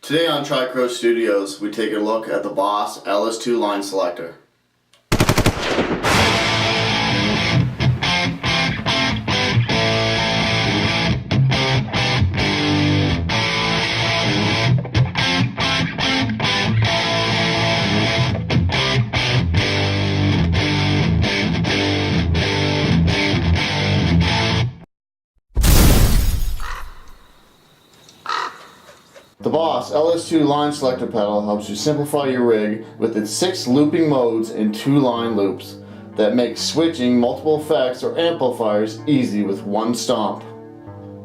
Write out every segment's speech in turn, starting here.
Today on TriCrow Studios, we take a look at the Boss LS-2 line selector. The Boss LS-2 line selector pedal helps you simplify your rig with its 6 looping modes and 2 line loops that make switching multiple effects or amplifiers easy with one stomp.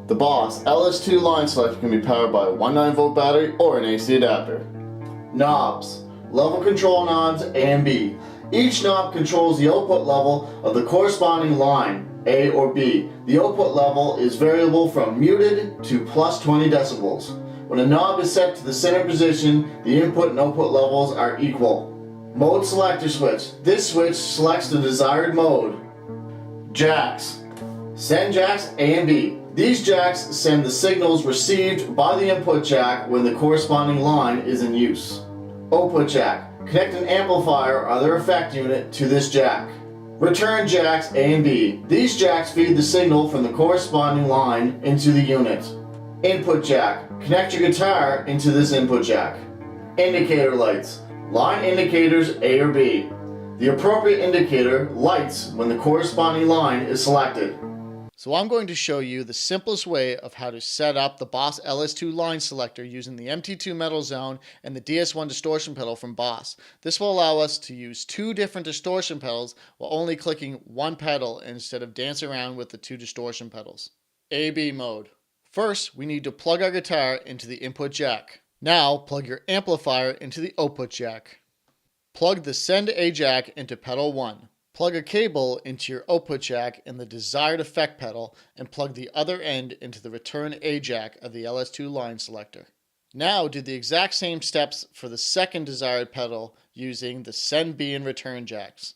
The Boss LS-2 line selector can be powered by a 19V battery or an AC adapter. Knobs. Level control knobs A and B. Each knob controls the output level of the corresponding line, A or B. The output level is variable from muted to plus 20 decibels. When a knob is set to the center position, the input and output levels are equal. Mode selector switch. This switch selects the desired mode. Jacks. Send jacks A and B. These jacks send the signals received by the input jack when the corresponding line is in use. Output jack. Connect an amplifier or other effect unit to this jack. Return jacks A and B. These jacks feed the signal from the corresponding line into the unit. Input jack. Connect your guitar into this input jack. Indicator lights. Line indicators A or B. The appropriate indicator lights when the corresponding line is selected. So I'm going to show you the simplest way of how to set up the Boss LS-2 line selector using the MT2 Metal Zone and the DS1 distortion pedal from Boss. This will allow us to use 2 different distortion pedals while only clicking one pedal instead of dancing around with the 2 distortion pedals. AB mode. First, we need to plug our guitar into the input jack. Now, plug your amplifier into the output jack. Plug the Send A jack into pedal 1. Plug a cable into your output jack in the desired effect pedal and plug the other end into the Return A jack of the LS-2 line selector. Now, do the exact same steps for the second desired pedal using the Send B and Return jacks.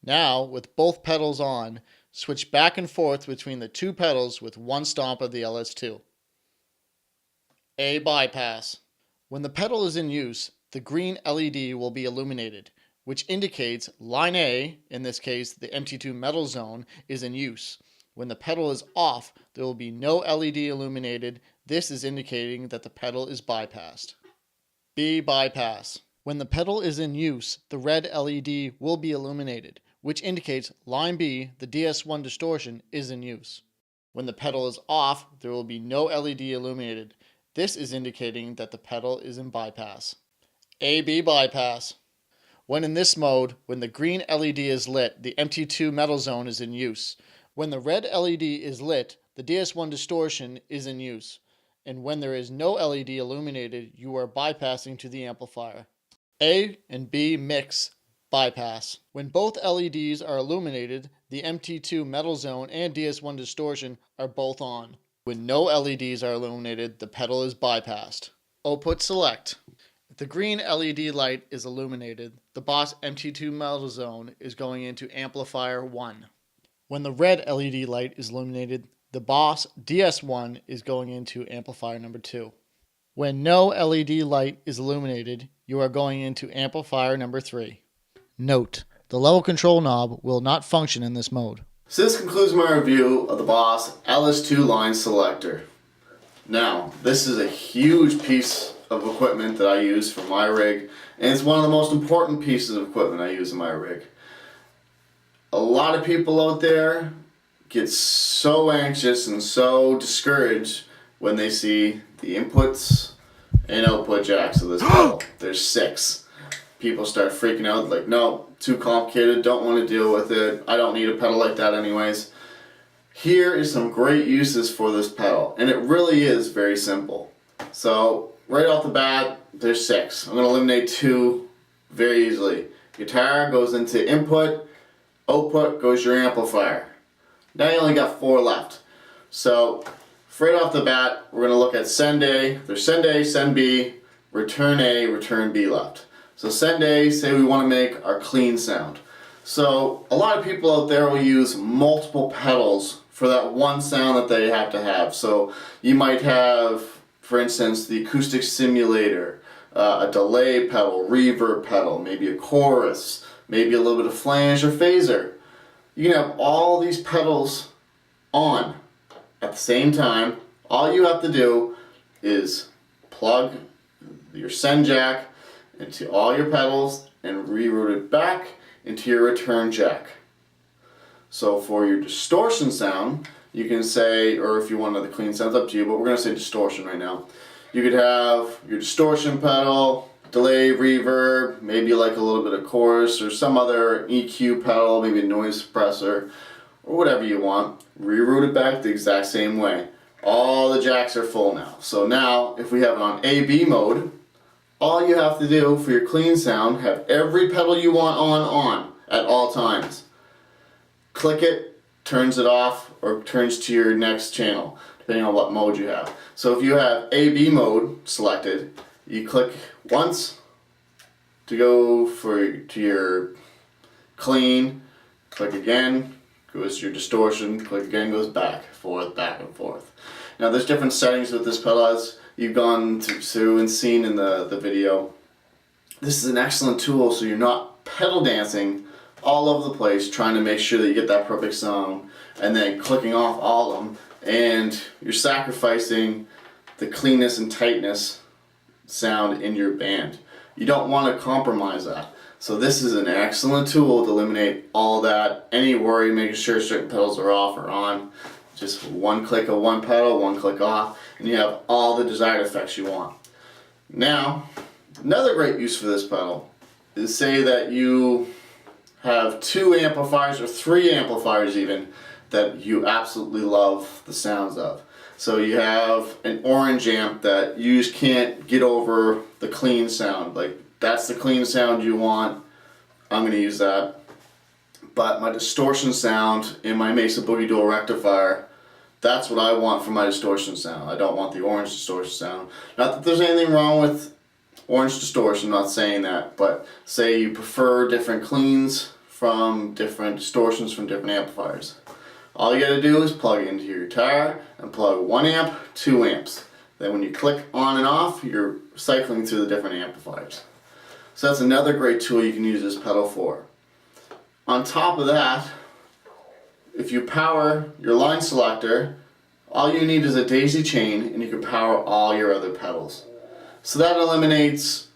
Now, with both pedals on, switch back and forth between the 2 pedals with one stomp of the LS-2. A bypass. When the pedal is in use, the green LED will be illuminated, which indicates line A, in this case the MT2 Metal Zone, is in use. When the pedal is off, there will be no LED illuminated. This is indicating that the pedal is bypassed. B bypass. When the pedal is in use, the red LED will be illuminated, which indicates line B, the DS1 distortion, is in use. When the pedal is off, there will be no LED illuminated. This is indicating that the pedal is in bypass. AB bypass. When in this mode, when the green LED is lit, the MT2 Metal Zone is in use. When the red LED is lit, the DS1 distortion is in use. And when there is no LED illuminated, you are bypassing to the amplifier. A and B mix. Bypass. When both LEDs are illuminated, the MT2 Metal Zone and DS1 distortion are both on. When no LEDs are illuminated, the pedal is bypassed. Output select. If the green LED light is illuminated, the Boss MT2 Metal Zone is going into amplifier 1. When the red LED light is illuminated, the Boss DS1 is going into amplifier number 2. When no LED light is illuminated, you are going into amplifier number 3. Note: the level control knob will not function in this mode. So this concludes my review of the Boss LS-2 line selector. Now, this is a huge piece of equipment that I use for my rig, and it's one of the most important pieces of equipment I use in my rig. A lot of people out there get so anxious and so discouraged when they see the inputs and output jacks of this pedal. There's 6. People start freaking out like, no, too complicated, don't want to deal with it, I don't need a pedal like that anyways. Here is some great uses for this pedal, and it really is very simple. So right off the bat, there's 6. I'm going to eliminate 2 very easily. Guitar goes into input, output goes your amplifier. Now you only got 4 left. So right off the bat, we're going to look at Send A. There's Send A, Send B, Return A, Return B left. So Send A, say we want to make our clean sound. So a lot of people out there will use multiple pedals for that one sound that they have to have. So you might have For instance, the acoustic simulator, a delay pedal, reverb pedal, maybe a chorus, maybe a little bit of flange or phaser. You can have all these pedals on at the same time. All you have to do is plug your send jack into all your pedals and reroute it back into your return jack. So for your distortion sound, you can say, or if you want another clean sound, it's up to you, but we're going to say distortion right now. You could have your distortion pedal, delay, reverb, maybe like a little bit of chorus or some other EQ pedal, maybe a noise suppressor, or whatever you want. Reroute it back the exact same way. All the jacks are full now. So now, if we have it on A-B mode, all you have to do for your clean sound, have every pedal you want on at all times. Click it, turns it off, or turns to your next channel, depending on what mode you have. So if you have A-B mode selected, you click once to go to your clean, click again, goes to your distortion, click again, goes back and forth. Now there's different settings with this pedal as you've gone through and seen in the video. This is an excellent tool so you're not pedal dancing all over the place trying to make sure that you get that perfect sound and then clicking off all of them, and you're sacrificing the cleanness and tightness sound in your band. You don't want to compromise that. So this is an excellent tool to eliminate all that, any worry, making sure certain pedals are off or on. Just one click of one pedal, one click off, and you have all the desired effects you want. Now, another great use for this pedal is say that you have 2 amplifiers or 3 amplifiers even that you absolutely love the sounds of. So you have an orange amp that you just can't get over the clean sound. Like, that's the clean sound you want. I'm going to use that. But my distortion sound in my Mesa Boogie Dual rectifier, that's what I want for my distortion sound. I don't want the orange distortion sound. Not that there's anything wrong with orange distortion, I'm not saying that, but say you prefer different cleans from different distortions from different amplifiers. All you gotta do is plug it into your guitar and plug 1 amp, 2 amps. Then when you click on and off, you're cycling through the different amplifiers. So that's another great tool you can use this pedal for. On top of that, if you power your line selector, all you need is a daisy chain and you can power all your other pedals. So that eliminates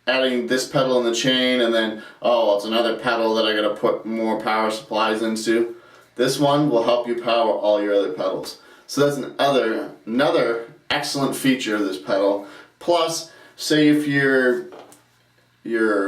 adding this pedal in the chain and then, oh, well, it's another pedal that I gotta put more power supplies into. This one will help you power all your other pedals. So that's another excellent feature of this pedal. Plus, say if your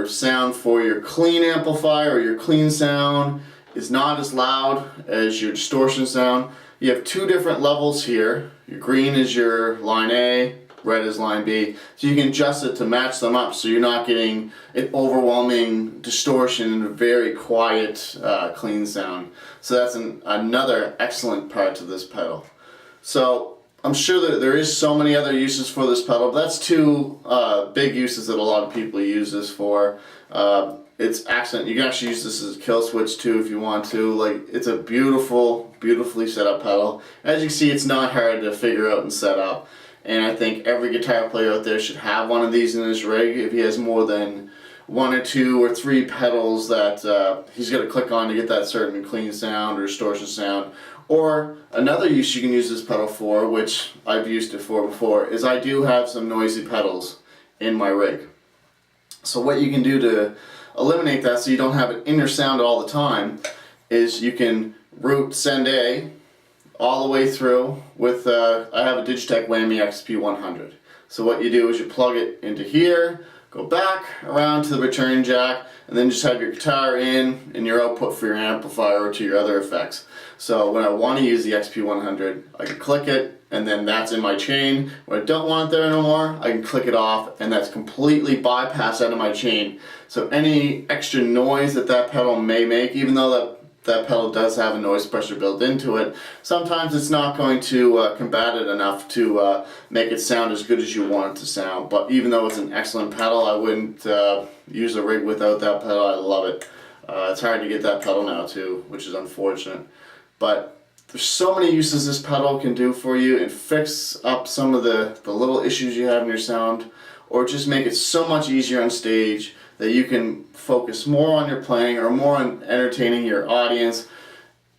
sound for your clean amplifier or your clean sound is not as loud as your distortion sound, you have 2 different levels here. Your green is your line A, red is line B. So you can adjust it to match them up so you're not getting an overwhelming distortion and a very quiet clean sound. So that's another excellent part to this pedal. So I'm sure that there is so many other uses for this pedal, but that's 2 big uses that a lot of people use this for. It's excellent. You can actually use this as a kill switch too if you want to. Like, it's a beautifully set up pedal. As you can see, it's not hard to figure out and set up. And I think every guitar player out there should have one of these in his rig. If he has more than 1 or 2 or 3 pedals that he's going to click on to get that certain clean sound or distortion sound. Or another use you can use this pedal for, which I've used it for before, is I do have some noisy pedals in my rig. So what you can do to eliminate that so you don't have it in your sound all the time is you can route send A all the way through with, I have a Digitech Whammy XP100. So what you do is you plug it into here, go back around to the return jack, and then just have your guitar in and your output for your amplifier or to your other effects. So when I want to use the XP100, I can click it, and then that's in my chain. When I don't want it there no more, I can click it off, and that's completely bypassed out of my chain. So any extra noise that pedal may make, even though that pedal does have a noise suppressor built into it, sometimes it's not going to combat it enough to make it sound as good as you want it to sound. But even though it's an excellent pedal, I wouldn't use a rig without that pedal. I love it. It's hard to get that pedal now too, which is unfortunate. But There's so many uses this pedal can do for you and fix up some of the little issues you have in your sound, or just make it so much easier on stage that you can focus more on your playing or more on entertaining your audience.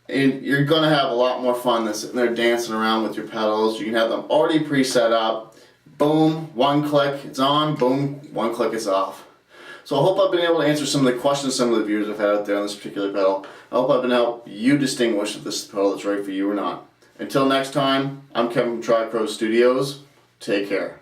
And you're going to have a lot more fun than sitting there dancing around with your pedals. You can have them already pre-set up. Boom, one click, it's on. Boom, one click, it's off. So I hope I've been able to answer some of the questions some of the viewers have had out there on this particular pedal. I hope I've been able to help you distinguish if this pedal is right for you or not. Until next time, I'm Kevin from TriCrow Studios. Take care.